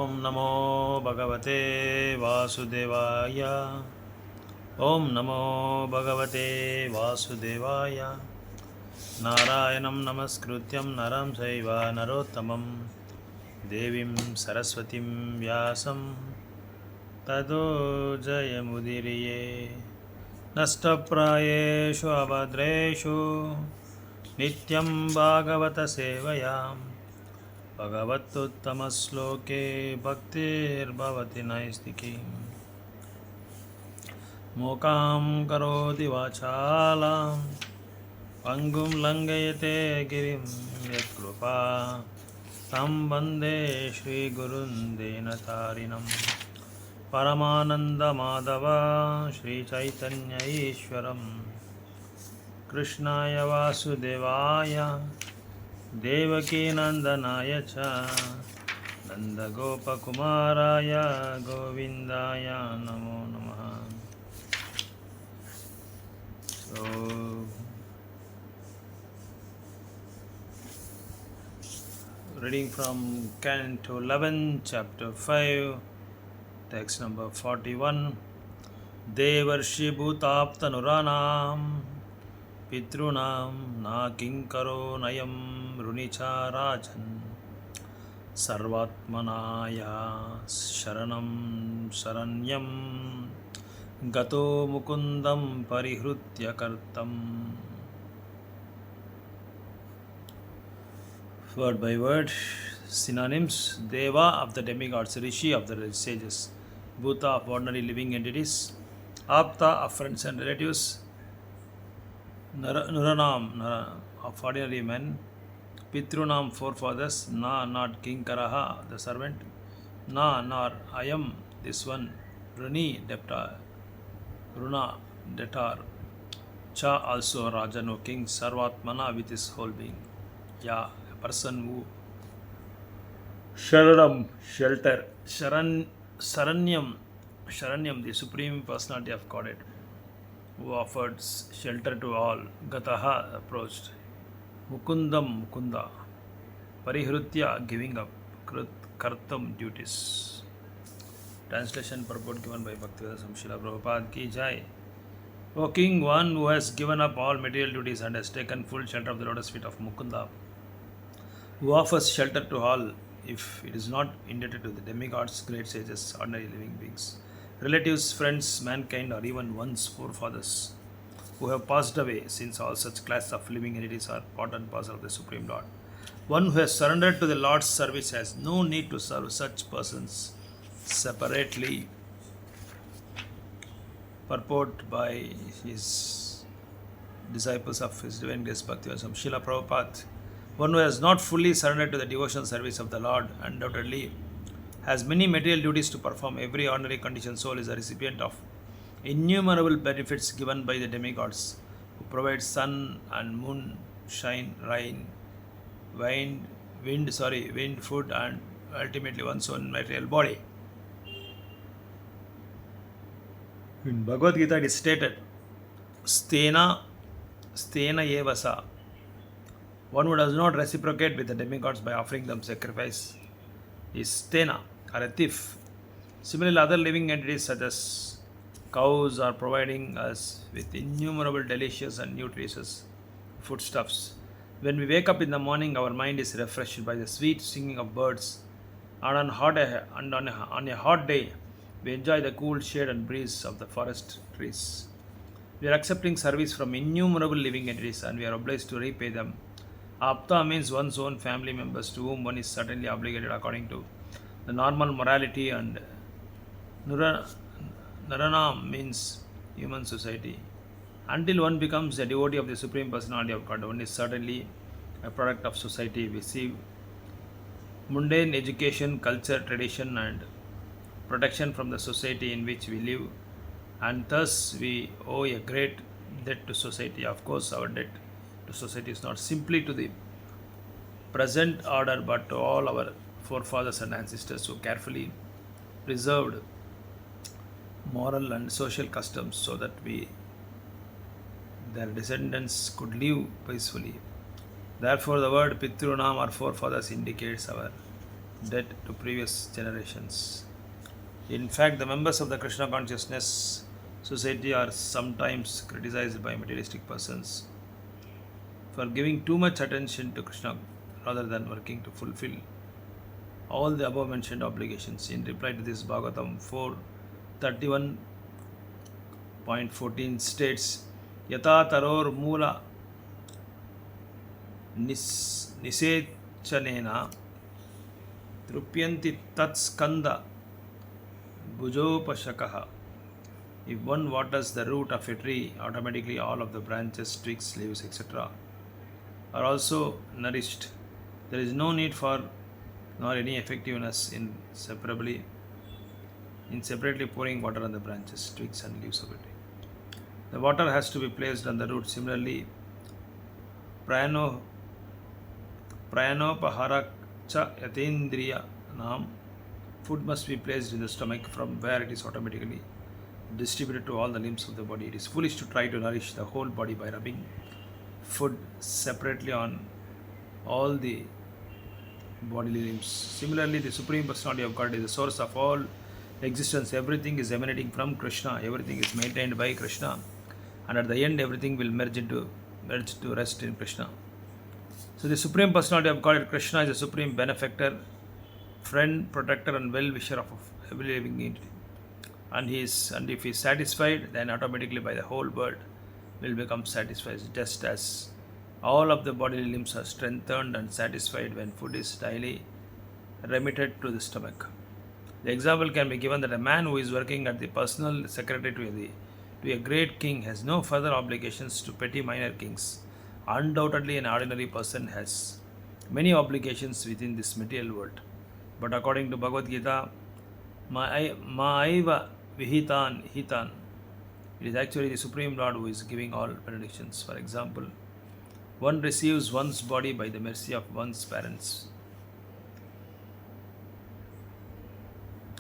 ॐ नमो भगवते वासुदेवाय। ॐ नमो भगवते वासुदेवाय। नारायणं नमस्कृत्यं नरं चैव नरोत्तमं देवीं सरस्वतीं व्यासं ततो जयमुदीरये। नष्टप्रायेषु अभद्रेषु नित्यं भागवतसेवया भगवत्तुत्तमश्लोके भक्तिर्भवति नैष्टिकी। मूकां करोति वाचालां पङ्गुं लङ्घयते गिरिं यत्कृपा तं वन्दे श्रीगुरुं दीनतारिणं परमानन्दमाधव श्रीचैतन्य ईश्वरं कृष्णाय वासुदेवाय देवकीनन्दनाय च नन्दगोपकुमाराय गोविन्दाय नमो नमः। So, reading from Canto 11, Chapter 5, text number 41. Devarshi bhutaptanurānām पितॄणां न किङ्करो नयं ऋणिचा राजन् सर्वात्मनाया शरणं शरण्यं गतो मुकुन्दं परिहृत्य कर्तम्. Word by word, synonyms: Deva of the demigods, Rishi of the sages, Bhuta of ordinary living entities, Apta of friends and relatives, Nuranam of ordinary men, Pitrunam forefathers, Na not Kinkaraha the servant, Na nor I am this one, Runi debtor, Runa debtor, Cha also Rajan o king, Sarvatmana with his whole being, Ya a person who Sharanam shelter, Saranyam the supreme personality of Godhead, who offered shelter to all, Gataha approached, Mukundam Mukunda, Parihrutya giving up, Kartam duties. Translation purport given by Bhaktivedanta Srila Prabhupada ki jai. O King, one who has given up all material duties and has taken full shelter of the lotus feet of Mukunda, who offers shelter to all, if it is not indebted to the demigods, great sages, ordinary living beings, relatives, friends, mankind, or even one's forefathers who have passed away, since all such classes of living entities are part and parcel of the Supreme Lord. One who has surrendered to the Lord's service has no need to serve such persons separately. Purport by his disciples of His Divine Grace Bhaktivedanta Srila Prabhupada. One who has not fully surrendered to the devotional service of the Lord undoubtedly has many material duties to perform. Every ordinary conditioned soul is a recipient of innumerable benefits given by the demigods, who provide sun and moon, shine, rain, wind, food, and ultimately one's own material body. In Bhagavad Gita it is stated, Stena Evasa. One who does not reciprocate with the demigods by offering them sacrifice is Stena, or a thief. Similarly, other living entities such as cows are providing us with innumerable delicious and nutritious foodstuffs. When we wake up in the morning, our mind is refreshed by the sweet singing of birds, and on a hot day, we enjoy the cool shade and breeze of the forest trees. We are accepting service from innumerable living entities, and we are obliged to repay them. Apta means one's own family members, to whom one is certainly obligated according to the normal morality, and Naranam means human society. Until one becomes a devotee of the Supreme Personality of God, one is certainly a product of society. We receive mundane education, culture, tradition, and protection from the society in which we live, and thus we owe a great debt to society. Of course, our debt to society is not simply to the present order, but to all our forefathers and ancestors who carefully preserved moral and social customs so that their descendants could live peacefully. Therefore, the word Pitrunam or forefathers indicates our debt to previous generations. In fact, the members of the Krishna consciousness society are sometimes criticized by materialistic persons for giving too much attention to Krishna rather than working to fulfill all the above mentioned obligations. In reply to this, Bhagavatam 4:31.14 states, Yata taror mula nisechanena trupyanti tat skanda bhujopashakaha. If one waters the root of a tree, automatically all of the branches, twigs, leaves, etc. are also nourished. There is no need for nor any effectiveness in separately pouring water on the branches, twigs, and leaves of a tree. The water has to be placed on the root. Similarly, prayano prayanopahara cha yatendriya nam, food must be placed in the stomach from where it is automatically distributed to all the limbs of the body. It is foolish to try to nourish the whole body by rubbing food separately on all the bodily limbs. Similarly, the Supreme Personality of God is the source of all existence. Everything is emanating from Krishna. Everything is maintained by Krishna. And at the end, everything will merge to rest in Krishna. So the Supreme Personality of God, Krishna, is the supreme benefactor, friend, protector, and well-wisher of every living entity. And if he is satisfied, then automatically by the whole world will become satisfied, just as all of the bodily limbs are strengthened and satisfied when food is daily remitted to the stomach. The example can be given that a man who is working as the personal secretary to a great king has no further obligations to petty minor kings. Undoubtedly, an ordinary person has many obligations within this material world. But according to Bhagavad Gita, Ma'aiva Vihitan Hitan, it is actually the Supreme Lord who is giving all benedictions. For example, one receives one's body by the mercy of one's parents.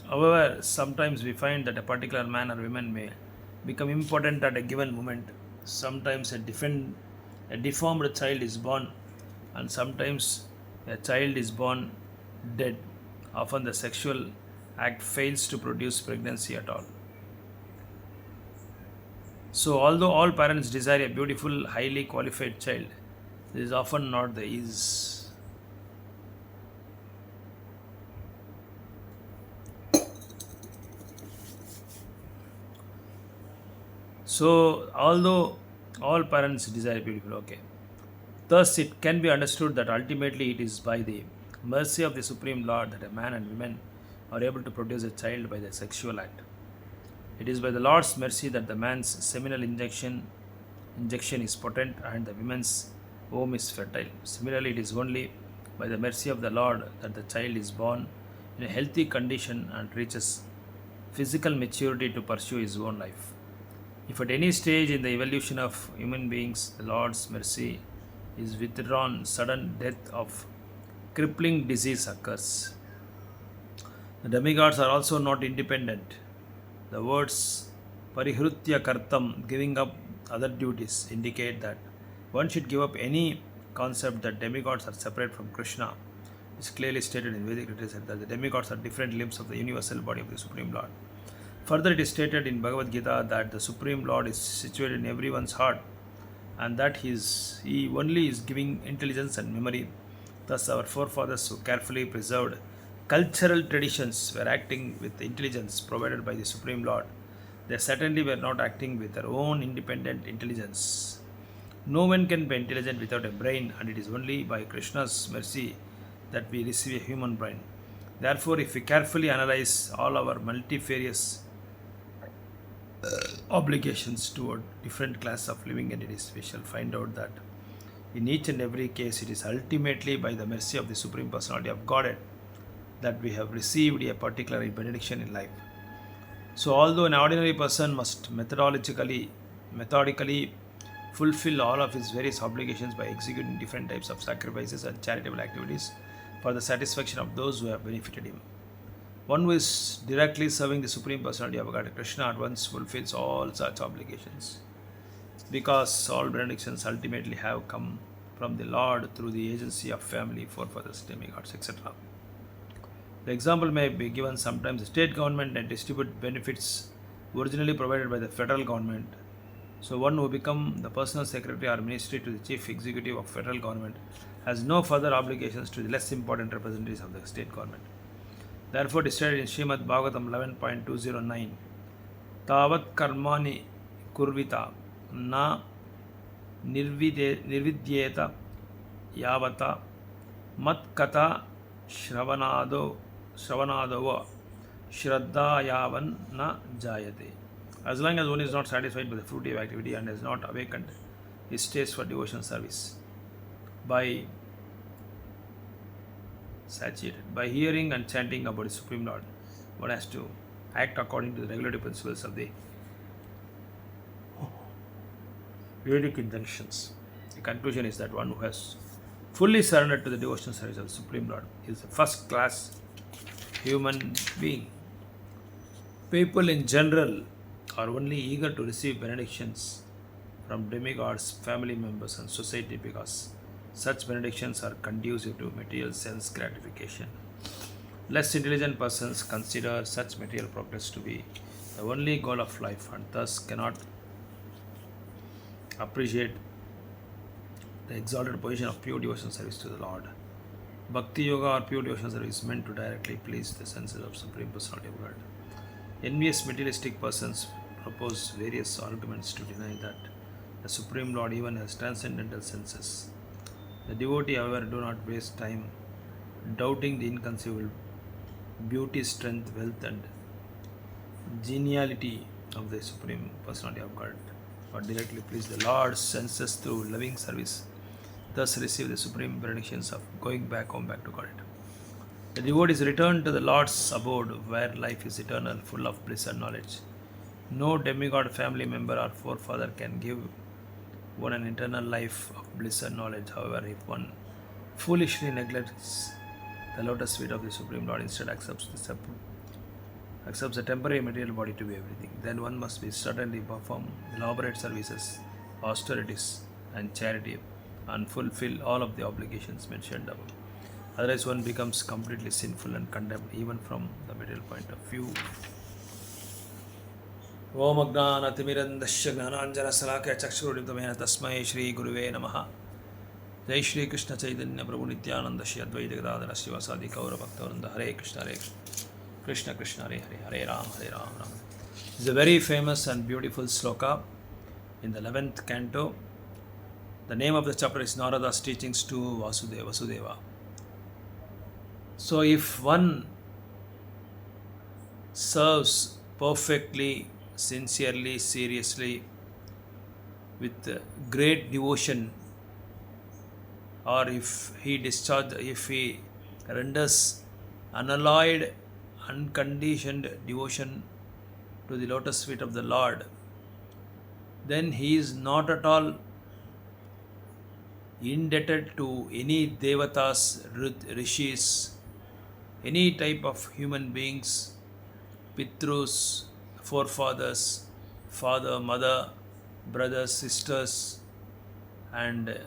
However, sometimes we find that a particular man or woman may become important at a given moment. Sometimes a deformed child is born, and sometimes a child is born dead. Often the sexual act fails to produce pregnancy at all. So, although all parents desire a beautiful, highly qualified child, this is often not the case. So, although all parents desire beautiful, okay. Thus, it can be understood that ultimately it is by the mercy of the Supreme Lord that a man and woman are able to produce a child by the sexual act. It is by the Lord's mercy that the man's seminal injection is potent and the woman's womb is fertile. Similarly, it is only by the mercy of the Lord that the child is born in a healthy condition and reaches physical maturity to pursue his own life. If at any stage in the evolution of human beings the Lord's mercy is withdrawn, sudden death of crippling disease occurs. The demigods are also not independent. The words parihrutya kartam, giving up other duties, indicate that one should give up any concept that demigods are separate from Krishna. It is clearly stated in Vedic literature that the demigods are different limbs of the universal body of the Supreme Lord. Further, it is stated in Bhagavad Gita that the Supreme Lord is situated in everyone's heart and that He only is giving intelligence and memory. Thus, our forefathers who carefully preserved cultural traditions were acting with the intelligence provided by the Supreme Lord. They certainly were not acting with their own independent intelligence. No one can be intelligent without a brain, and it is only by Krishna's mercy that we receive a human brain. Therefore, if we carefully analyze all our multifarious obligations toward different class of living entities, we shall find out that in each and every case it is ultimately by the mercy of the Supreme Personality of Godhead that we have received a particular benediction in life. So, although an ordinary person must methodically fulfill all of his various obligations by executing different types of sacrifices and charitable activities for the satisfaction of those who have benefited him, one who is directly serving the Supreme Personality of God, Krishna, at once fulfills all such obligations, because all benedictions ultimately have come from the Lord through the agency of family, forefathers, demigods, etc. The example may be given sometimes the state government and distribute benefits originally provided by the federal government. So one who become the personal secretary or ministry to the chief executive of federal government has no further obligations to the less important representatives of the state government. Therefore, decided in Srimad Bhagavatam 11.209, Tavat karmani kurvita na nirvidyeta yavata mat kata shravanadova shraddha yavan na jayate. As long as one is not satisfied with the fruitive activity and has not awakened his taste for devotion service by hearing and chanting about the Supreme Lord, one has to act according to the regulative principles of the Vedic injunctions. The conclusion is that one who has fully surrendered to the devotional service of the Supreme Lord is a first class human being. People in general are only eager to receive benedictions from demigods, family members, and society because such benedictions are conducive to material sense gratification. Less intelligent persons consider such material progress to be the only goal of life and thus cannot appreciate the exalted position of pure devotional service to the Lord. Bhakti Yoga or pure devotional service is meant to directly please the senses of Supreme Personality of God. Envious materialistic persons propose various arguments to deny that the Supreme Lord even has transcendental senses. The devotee, however, do not waste time doubting the inconceivable beauty, strength, wealth, and geniality of the Supreme Personality of God, but directly please the Lord's senses through loving service, thus receive the supreme benedictions of going back home, back to God. The devotee is returned to the Lord's abode where life is eternal, full of bliss and knowledge. No demigod, family member, or forefather can give one an eternal life of bliss and knowledge. However, if one foolishly neglects the lotus feet of the Supreme Lord, instead accepts the temporary material body to be everything, then one must be certainly perform elaborate services, austerities, and charity, and fulfill all of the obligations mentioned above. Otherwise, one becomes completely sinful and condemned even from the material point of view. Om Ajnanatimirandasya Gnananjana Salakaya Chakshurudiptamena Tasmai Shri Guruve Namaha. Jai Shri Krishna Chaitanya Prabhu Nityananda Shri Advaita Gadadhara Srivasadi Kaura Bhaktavranda. Hare Krishna Hare Krishna Krishna Hare Hare Hare Ram Hare Ram Ram. This is a very famous and beautiful sloka in the 11th canto. The name of the chapter is Narada's teachings to Vasudeva. So if one serves perfectly, sincerely, seriously, with great devotion, or if he renders unalloyed, unconditioned devotion to the lotus feet of the Lord, then he is not at all indebted to any devatas, rishis, any type of human beings, pitrus, forefathers, father, mother, brothers, sisters, and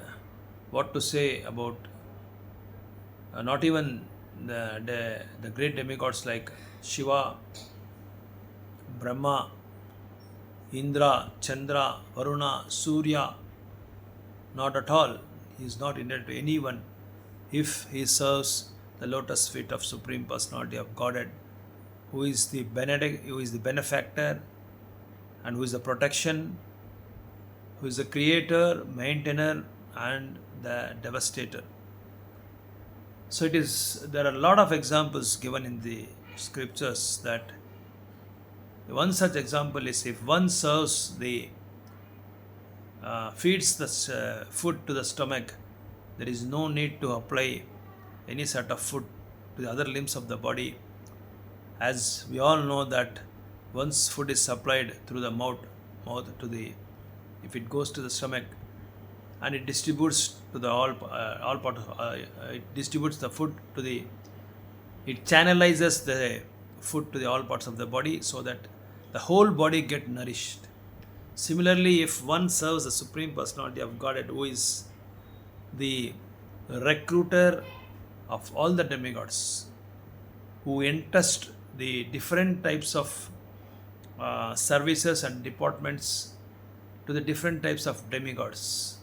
what to say about not even the great demigods like Shiva, Brahma, Indra, Chandra, Varuna, Surya. Not at all. He is not indebted to anyone if he serves the lotus feet of Supreme Personality of Godhead, who is the benefactor, and who is the protection, who is the creator, maintainer, and the devastator. So there are a lot of examples given in the scriptures that one such example is if one serves feeds the food to the stomach, there is no need to apply any sort of food to the other limbs of the body. As we all know that once food is supplied through the mouth if it goes to the stomach and it distributes to the it distributes the food to it channelizes the food to the all parts of the body so that the whole body get nourished. Similarly, if one serves the Supreme Personality of Godhead, who is the recruiter of all the demigods, who entrust the different types of services and departments to the different types of demigods.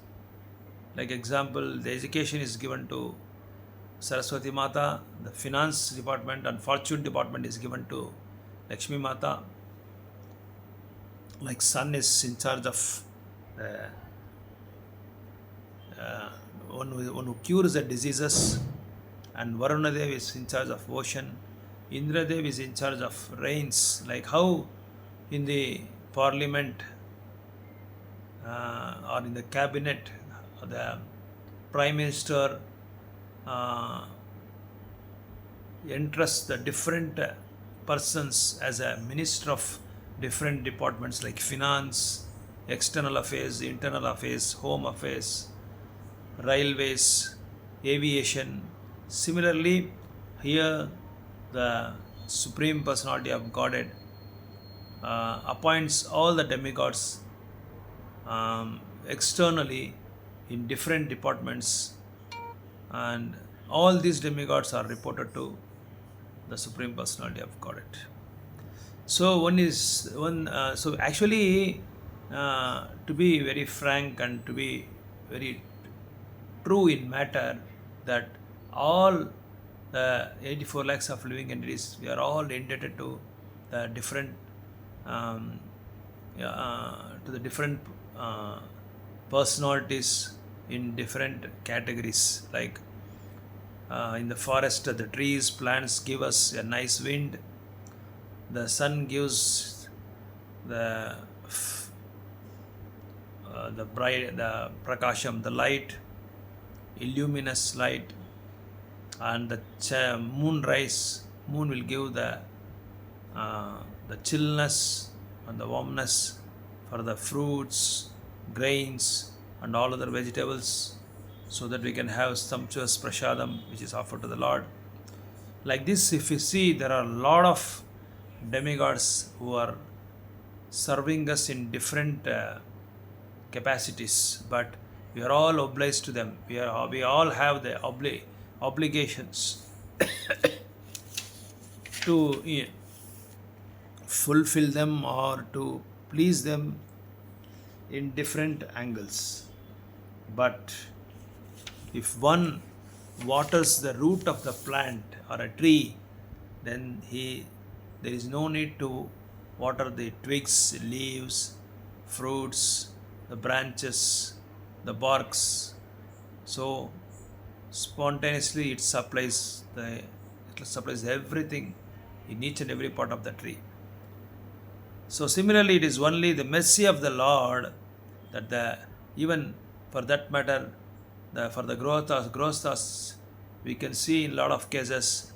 Like example, the education is given to Saraswati Mata, the finance department and fortune department is given to Lakshmi Mata. Like sun is in charge of uh, one who cures the diseases, and Varunadev is in charge of ocean. Indradev is in charge of rains. Like how in the parliament or in the cabinet, the prime minister entrusts the different persons as a minister of different departments like finance, external affairs, internal affairs, home affairs, railways, aviation. Similarly, here the Supreme Personality of Godhead appoints all the demigods externally in different departments, and all these demigods are reported to the Supreme Personality of Godhead. So so actually, to be very frank and to be very true in matter, that all the 84 lakhs of living entities, we are all indebted to the different to the different personalities in different categories. Like in the forest, the trees, plants give us a nice wind. The sun gives the the prakasham, the light, illuminous light, and the moon will give the chillness and the warmness for the fruits, grains, and all other vegetables, so that we can have sumptuous prasadam which is offered to the Lord. Like this, if you see, there are a lot of demigods who are serving us in different capacities, but we are all obliged to them. We all have the obligations to fulfill them or to please them in different angles. But if one waters the root of the plant or a tree, then there is no need to water the twigs, leaves, fruits, the branches, the barks. So spontaneously it supplies everything in each and every part of the tree. So similarly, it is only the mercy of the Lord that even for that matter, for the grosthas, we can see in a lot of cases,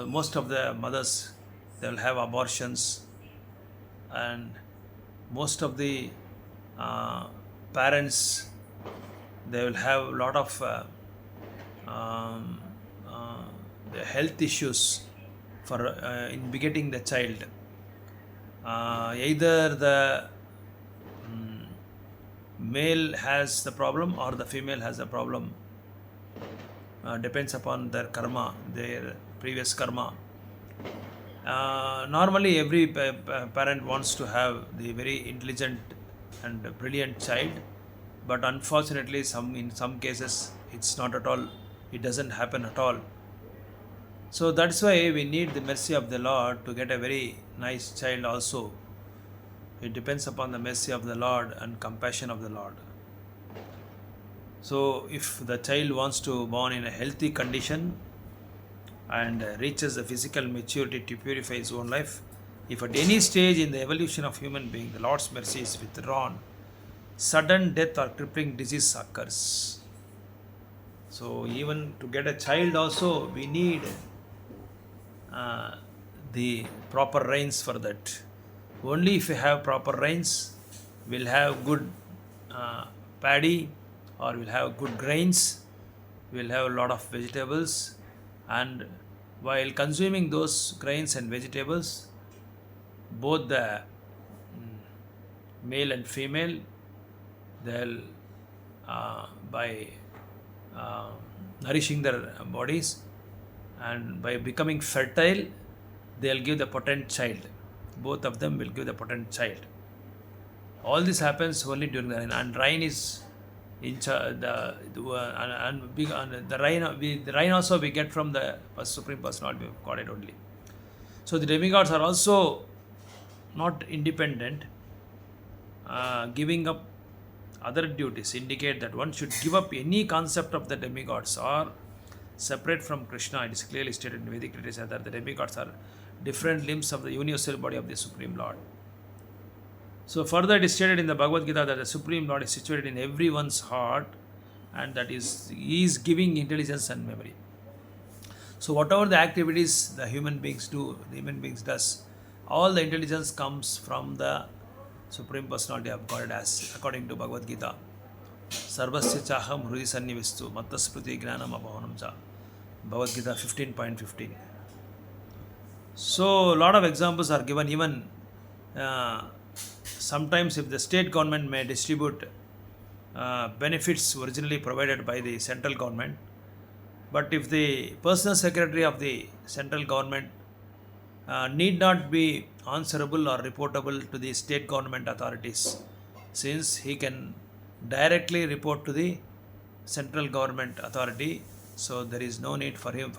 most of the mothers, they will have abortions, and most of the parents, they will have a lot of the health issues for in begetting the child. Either the male has the problem or the female has the problem. Depends upon their karma, their previous karma. Normally, every parent wants to have the very intelligent and brilliant child, but unfortunately, in some cases, it's not at all. It doesn't happen at all. So that's why we need the mercy of the Lord to get a very nice child also. It depends upon the mercy of the Lord and compassion of the Lord. So if the child wants to born in a healthy condition and reaches the physical maturity to purify his own life, if at any stage in the evolution of human being the Lord's mercy is withdrawn, sudden death or crippling disease occurs. So even to get a child also, we need the proper rains for that. Only if we have proper rains, we'll have good paddy, or we'll have good grains, we'll have a lot of vegetables, and while consuming those grains and vegetables, both the male and female, they'll by nourishing their bodies, and by becoming fertile, they'll give the potent child. Both of them will give the potent child. All this happens only during the rain, and rain is in and the rain. The rain also we get from the Supreme Personality of Godhead only. So the demigods are also not independent. Giving up other duties indicate that one should give up any concept of the demigods or separate from Krishna. It is clearly stated in Vedic literature that the demigods are different limbs of the universal body of the Supreme Lord. So further it is stated in the Bhagavad Gita that the Supreme Lord is situated in everyone's heart, and that He is giving intelligence and memory. So whatever the activities the human beings does, all the intelligence comes from the Supreme Personality of God, as according to Bhagavad Gita. Sarvasya chaham hrudi sannivistu mattaspriti gnanam abhavanam cha. Bhagavad Gita 15.15. So a lot of examples are given. Even sometimes if the state government may distribute benefits originally provided by the central government, but if the personal secretary of the central government need not be answerable or reportable to the state government authorities, since he can directly report to the central government authority, so there is no need for him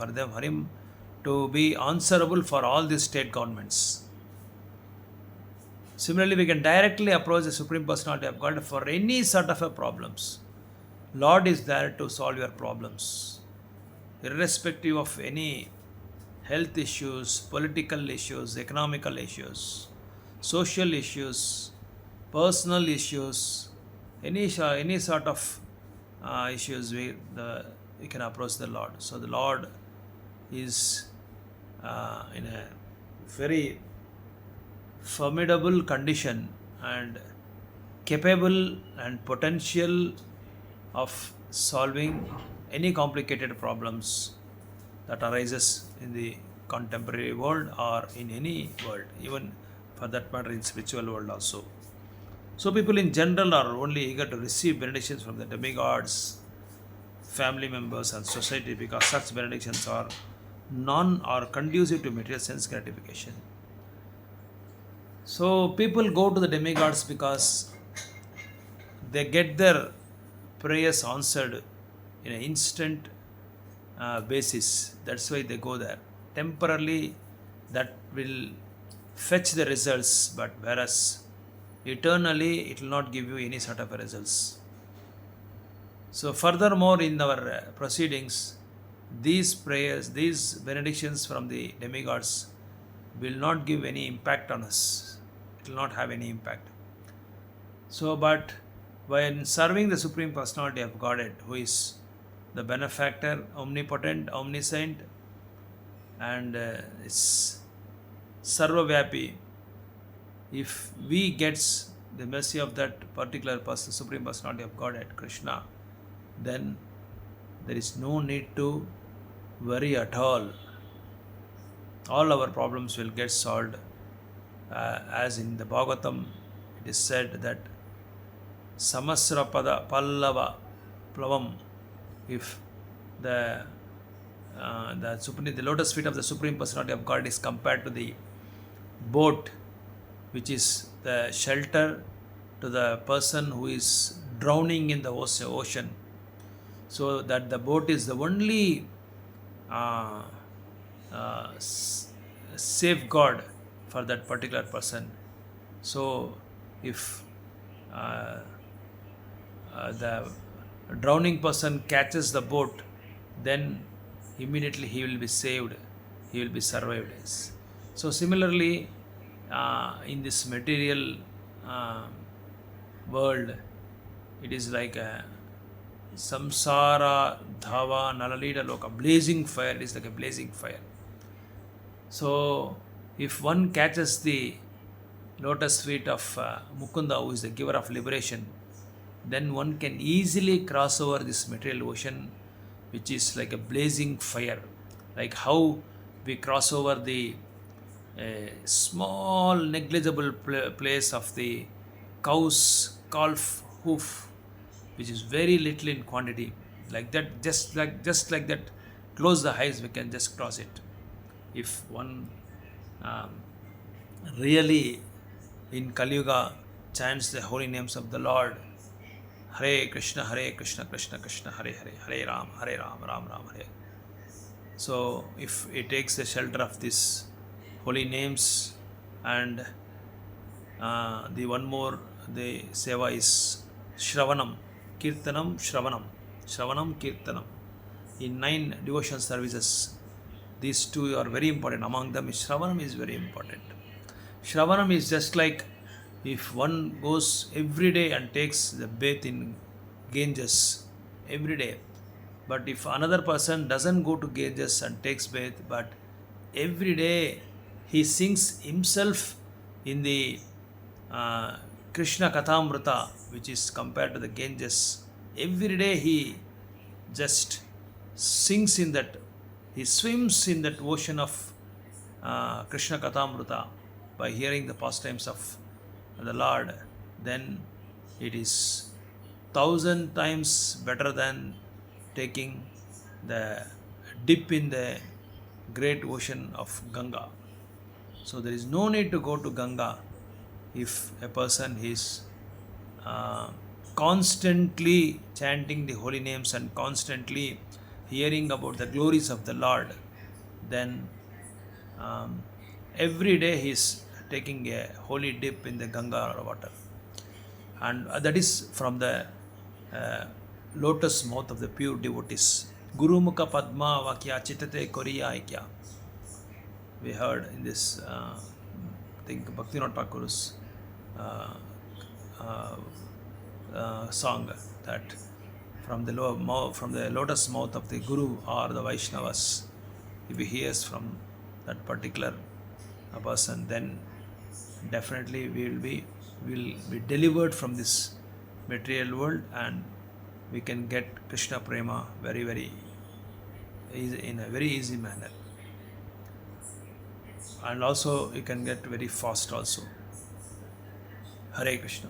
to be answerable for all the state governments. Similarly, we can directly approach the Supreme Personality of God for any sort of problems. Lord is there to solve your problems, irrespective of any health issues, political issues, economical issues, social issues, personal issues, any sort of issues, we can approach the Lord. So the Lord is in a very formidable condition and capable and potential of solving any complicated problems that arises in the contemporary world or in any world, even for that matter in spiritual world also. So people in general are only eager to receive benedictions from the demigods, family members and society, because such benedictions are conducive to material sense gratification. So people go to the demigods because they get their prayers answered in an instant basis. That's why they go there. Temporarily that will fetch the results, but whereas eternally it will not give you any sort of results. So furthermore, in our proceedings, these prayers, these benedictions from the demigods will not give any impact on us. It will not have any impact. So, but when serving the Supreme Personality of Godhead, who is the benefactor, omnipotent, omniscient, and is sarvavyapi, if we gets the mercy of that particular person, Supreme Personality of Godhead, Krishna, then there is no need to worry at all. All our problems will get solved. As in the Bhagavatam, it is said that Samasra Pada Pallava Plavam, if the lotus feet of the Supreme Personality of God is compared to the boat, which is the shelter to the person who is drowning in the ocean, so that the boat is the only safeguard for that particular person. So if the drowning person catches the boat, then immediately he will be saved, he will be survived. So similarly, in this material world, it is like a samsara dhava nalalita loka, blazing fire. It is like a blazing fire. So if one catches the lotus feet of Mukunda, who is the giver of liberation, then one can easily cross over this material ocean, which is like a blazing fire. Like how we cross over the small negligible place of the cow's calf hoof, which is very little in quantity. Like that, just like that, close the eyes, we can just cross it. If one um, really in Kali Yuga chants the holy names of the Lord, Hare Krishna, Krishna Krishna, Hare Hare, Hare Ram, Ram Ram, Hare. So if it takes the shelter of these holy names, and the one more, the seva is Shravanam, Kirtanam, Shravanam, Shravanam, Kirtanam. In 9 devotion services, these two are very important. Among them, Shravanam is very important. Shravanam is just like if one goes every day and takes the bath in Ganges every day. But if another person doesn't go to Ganges and takes bath, but every day he sings himself in the Krishna Kathamrita, which is compared to the Ganges, every day he just sings in that, he swims in that ocean of Krishna Kathamrita by hearing the pastimes of the Lord, then it is 1,000 times better than taking the dip in the great ocean of Ganga. So there is no need to go to Ganga if a person is constantly chanting the holy names and constantly hearing about the glories of the Lord. Then every day he is taking a holy dip in the Ganga water, and that is from the lotus mouth of the pure devotees. Guru Mukha Padma Vakya Chitate Koriya Ikya. We heard in this, I think Bhaktivinoda Thakur's song, that from the lotus mouth of the Guru or the Vaishnavas, if he hears from that particular person, then definitely we will be delivered from this material world, and we can get Krishna Prema very, very easy, in a very easy manner. And also you can get very fast also. Hare Krishna.